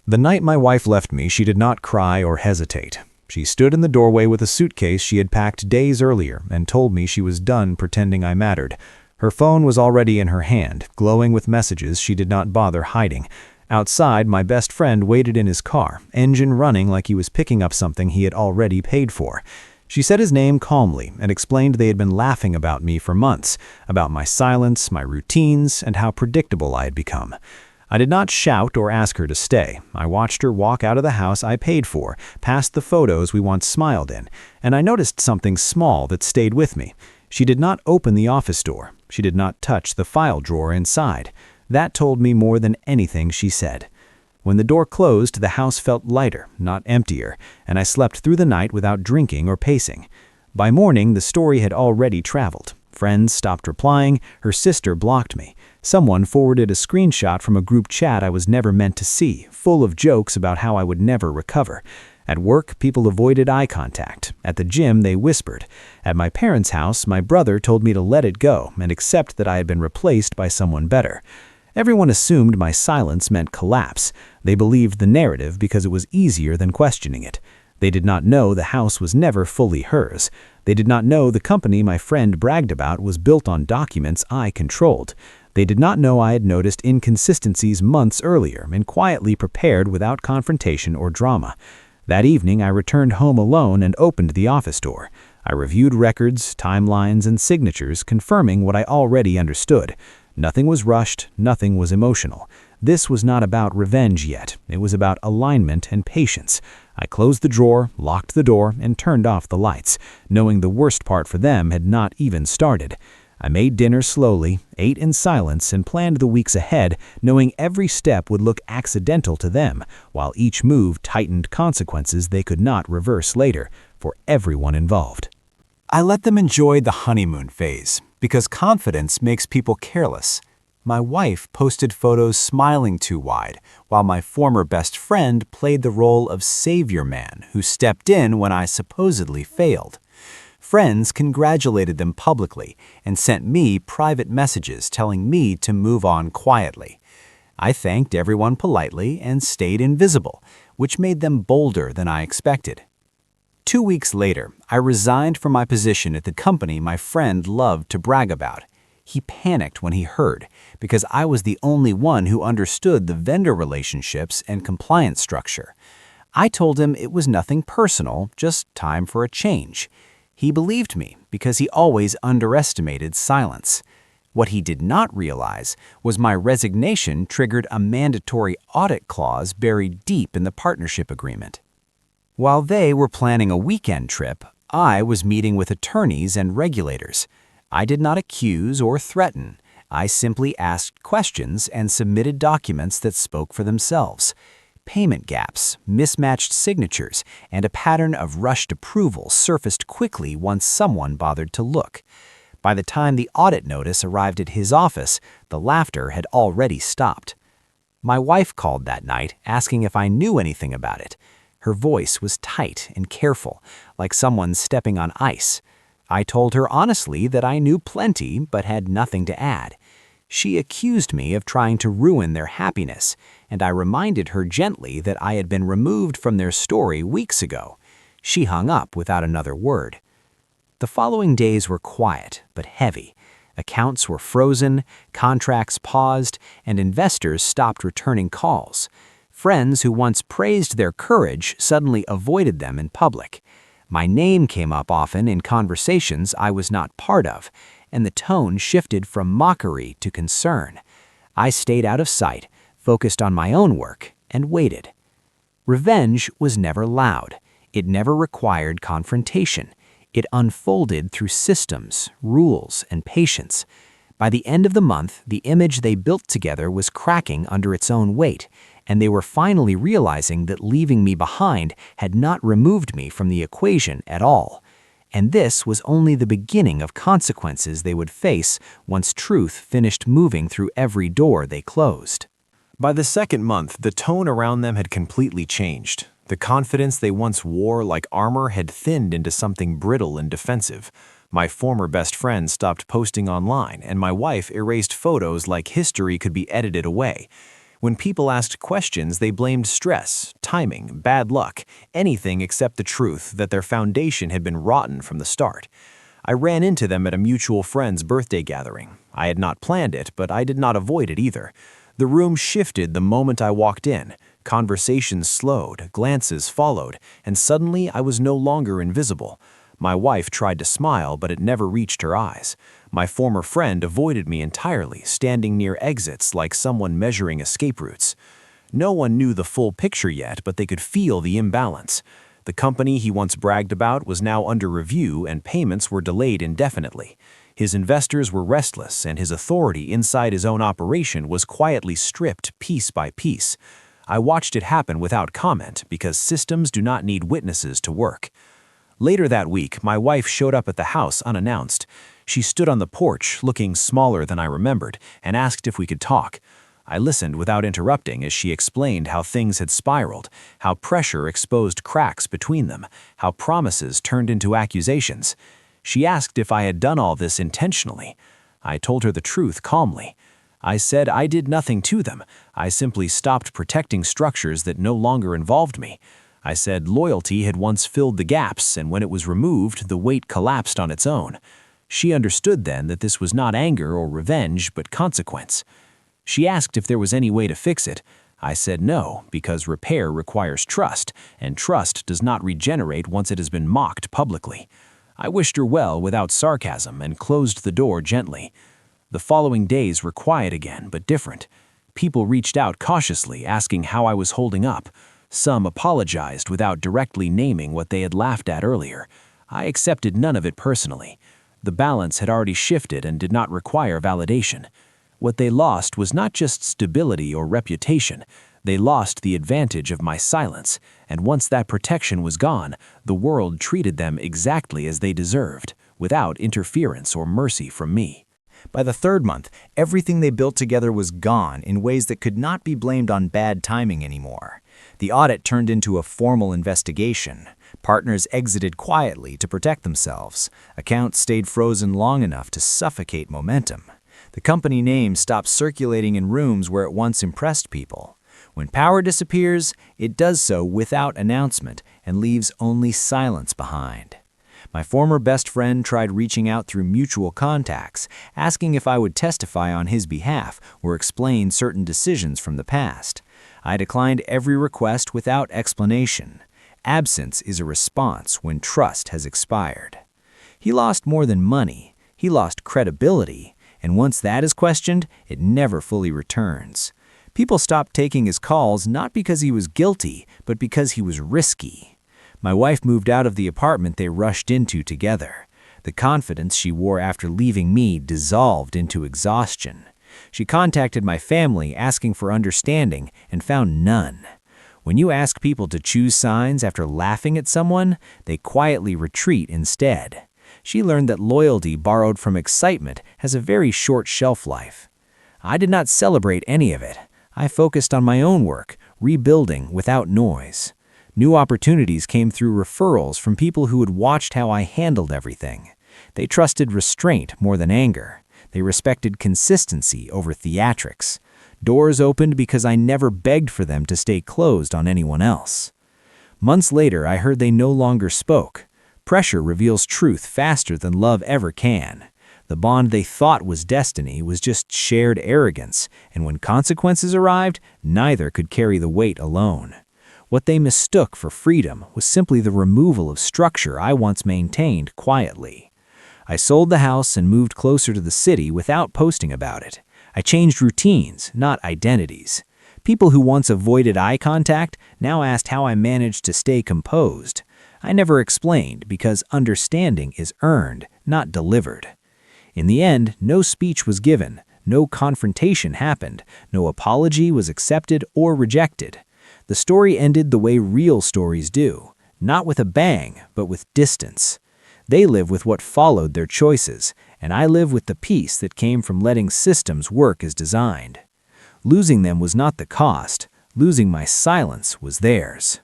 The night my wife left me, she did not cry or hesitate. She stood in the doorway with a suitcase she had packed days earlier and told me she was done pretending I mattered. Her phone was already in her hand, glowing with messages she did not bother hiding. Outside, my best friend waited in his car, engine running like he was picking up something he had already paid for. She said his name calmly and explained they had been laughing about me for months, about my silence, my routines, and how predictable I had become. I did not shout or ask her to stay. I watched her walk out of the house I paid for, past the photos we once smiled in, and I noticed something small that stayed with me. She did not open the office door. She did not touch the file drawer inside. That told me more than anything she said. When the door closed, the house felt lighter, not emptier, and I slept through the night without drinking or pacing. By morning, the story had already traveled. Friends stopped replying, her sister blocked me. Someone forwarded a screenshot from a group chat I was never meant to see, full of jokes about how I would never recover. At work, people avoided eye contact. At the gym, they whispered. At my parents' house, my brother told me to let it go and accept that I had been replaced by someone better. Everyone assumed my silence meant collapse. They believed the narrative because it was easier than questioning it. They did not know the house was never fully hers. They did not know the company my friend bragged about was built on documents I controlled. They did not know I had noticed inconsistencies months earlier and quietly prepared without confrontation or drama. That evening, I returned home alone and opened the office door. I reviewed records, timelines, and signatures, confirming what I already understood. Nothing was rushed, nothing was emotional. This was not about revenge yet. It was about alignment and patience. I closed the drawer, locked the door, and turned off the lights, knowing the worst part for them had not even started. I made dinner slowly, ate in silence, and planned the weeks ahead, knowing every step would look accidental to them, while each move tightened consequences they could not reverse later, for everyone involved. I let them enjoy the honeymoon phase, because confidence makes people careless. My wife posted photos smiling too wide, while my former best friend played the role of savior man who stepped in when I supposedly failed. Friends congratulated them publicly and sent me private messages telling me to move on quietly. I thanked everyone politely and stayed invisible, which made them bolder than I expected. 2 weeks later, I resigned from my position at the company my friend loved to brag about. He panicked when he heard, because I was the only one who understood the vendor relationships and compliance structure. I told him it was nothing personal, just time for a change. He believed me because he always underestimated silence. What he did not realize was my resignation triggered a mandatory audit clause buried deep in the partnership agreement. While they were planning a weekend trip, I was meeting with attorneys and regulators. I did not accuse or threaten. I simply asked questions and submitted documents that spoke for themselves. Payment gaps, mismatched signatures, and a pattern of rushed approval surfaced quickly once someone bothered to look. By the time the audit notice arrived at his office, the laughter had already stopped. My wife called that night, asking if I knew anything about it. Her voice was tight and careful, like someone stepping on ice. I told her honestly that I knew plenty but had nothing to add. She accused me of trying to ruin their happiness, and I reminded her gently that I had been removed from their story weeks ago. She hung up without another word. The following days were quiet but heavy. Accounts were frozen, contracts paused, and investors stopped returning calls. Friends who once praised their courage suddenly avoided them in public. My name came up often in conversations I was not part of, and the tone shifted from mockery to concern. I stayed out of sight, focused on my own work, and waited. Revenge was never loud. It never required confrontation. It unfolded through systems, rules, and patience. By the end of the month, the image they built together was cracking under its own weight, and they were finally realizing that leaving me behind had not removed me from the equation at all. And this was only the beginning of consequences they would face once truth finished moving through every door they closed. By the second month, the tone around them had completely changed. The confidence they once wore like armor had thinned into something brittle and defensive. My former best friend stopped posting online, and my wife erased photos like history could be edited away. When people asked questions, they blamed stress, timing, bad luck, anything except the truth that their foundation had been rotten from the start. I ran into them at a mutual friend's birthday gathering. I had not planned it, but I did not avoid it either. The room shifted the moment I walked in. Conversations slowed, glances followed, and suddenly I was no longer invisible. My wife tried to smile, but it never reached her eyes. My former friend avoided me entirely, standing near exits like someone measuring escape routes. No one knew the full picture yet, but they could feel the imbalance. The company he once bragged about was now under review and payments were delayed indefinitely. His investors were restless and his authority inside his own operation was quietly stripped piece by piece. I watched it happen without comment because systems do not need witnesses to work. Later that week, my wife showed up at the house unannounced. She stood on the porch, looking smaller than I remembered, and asked if we could talk. I listened without interrupting as she explained how things had spiraled, how pressure exposed cracks between them, how promises turned into accusations. She asked if I had done all this intentionally. I told her the truth calmly. I said I did nothing to them. I simply stopped protecting structures that no longer involved me. I said loyalty had once filled the gaps, and when it was removed, the weight collapsed on its own. She understood then that this was not anger or revenge, but consequence. She asked if there was any way to fix it. I said no, because repair requires trust, and trust does not regenerate once it has been mocked publicly. I wished her well without sarcasm and closed the door gently. The following days were quiet again, but different. People reached out cautiously, asking how I was holding up. Some apologized without directly naming what they had laughed at earlier. I accepted none of it personally. The balance had already shifted and did not require validation. What they lost was not just stability or reputation. They lost the advantage of my silence, and once that protection was gone, the world treated them exactly as they deserved, without interference or mercy from me. By the third month, everything they built together was gone in ways that could not be blamed on bad timing anymore. The audit turned into a formal investigation. Partners exited quietly to protect themselves. Accounts stayed frozen long enough to suffocate momentum. The company name stopped circulating in rooms where it once impressed people. When power disappears, it does so without announcement and leaves only silence behind. My former best friend tried reaching out through mutual contacts, asking if I would testify on his behalf or explain certain decisions from the past. I declined every request without explanation. Absence is a response when trust has expired. He lost more than money. He lost credibility, and once that is questioned, it never fully returns. People stopped taking his calls not because he was guilty, but because he was risky. My wife moved out of the apartment they rushed into together. The confidence she wore after leaving me dissolved into exhaustion. She contacted my family asking for understanding and found none. When you ask people to choose signs after laughing at someone, they quietly retreat instead. She learned that loyalty borrowed from excitement has a very short shelf life. I did not celebrate any of it. I focused on my own work, rebuilding without noise. New opportunities came through referrals from people who had watched how I handled everything. They trusted restraint more than anger. They respected consistency over theatrics. Doors opened because I never begged for them to stay closed on anyone else. Months later, I heard they no longer spoke. Pressure reveals truth faster than love ever can. The bond they thought was destiny was just shared arrogance, and when consequences arrived, neither could carry the weight alone. What they mistook for freedom was simply the removal of structure I once maintained quietly. I sold the house and moved closer to the city without posting about it. I changed routines, not identities. People who once avoided eye contact now asked how I managed to stay composed. I never explained because understanding is earned, not delivered. In the end, no speech was given, no confrontation happened, no apology was accepted or rejected. The story ended the way real stories do, not with a bang, but with distance. They live with what followed their choices, and I live with the peace that came from letting systems work as designed. Losing them was not the cost. Losing my silence was theirs.